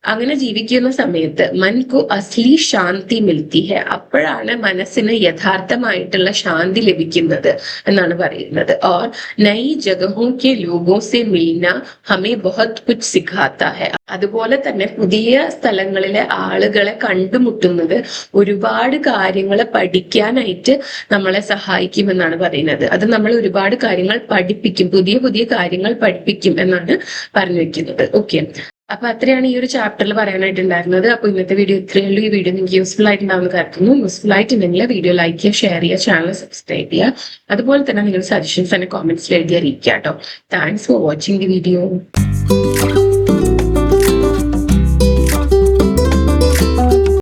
അങ്ങനെ ജീവിക്കുന്ന സമയത്ത് മൻകു അസ്ലി ശാന്തി മിൽത്തി ഹെ, അപ്പോഴാണ് മനസ്സിന് യഥാർത്ഥമായിട്ടുള്ള ശാന്തി ലഭിക്കുന്നത് എന്നാണ് പറയുന്നത്. ഓർ നയി ജഗഹോ കെ ലോഗോ സെ മിൽന ഹമേ ബഹുത് കുച്ച് സിഖാത്ത ഹെ, അതുപോലെ തന്നെ പുതിയ സ്ഥലങ്ങളിലെ ആളുകളെ കണ്ടുമുട്ടുന്നത് ഒരുപാട് കാര്യങ്ങൾ പഠിക്കാനായിട്ട് നമ്മളെ സഹായിക്കുമെന്നാണ് പറയുന്നത്. അത് നമ്മൾ ഒരുപാട് കാര്യങ്ങൾ പഠിപ്പിക്കും, പുതിയ പുതിയ കാര്യങ്ങൾ പഠിപ്പിക്കും എന്നാണ് പറഞ്ഞു വെക്കുന്നത്. ഓക്കെ, അപ്പൊ അത്രയാണ് ഈ ഒരു ചാപ്റ്ററിൽ പറയാനായിട്ടുണ്ടായിരുന്നത്. അപ്പൊ ഇന്നത്തെ വീഡിയോ ഇത്രയേ ഉള്ളൂ. ഈ വീഡിയോ നിങ്ങൾക്ക് യൂസ്ഫുൾ ആയിട്ടുണ്ടാവുന്ന കരുതുന്നു. യൂസ്ഫുൾ ആയിട്ടുണ്ടെങ്കിൽ വീഡിയോ ലൈക്ക് ചെയ്യുക, ഷെയർ ചെയ്യുക, ചാനൽ സബ്സ്ക്രൈബ് ചെയ്യുക. അതുപോലെ തന്നെ നിങ്ങൾ സജഷൻസ് തന്നെ കോമെന്റ്സിൽ എഴുതി അറിയിക്കുക കേട്ടോ. Thanks for watching the video.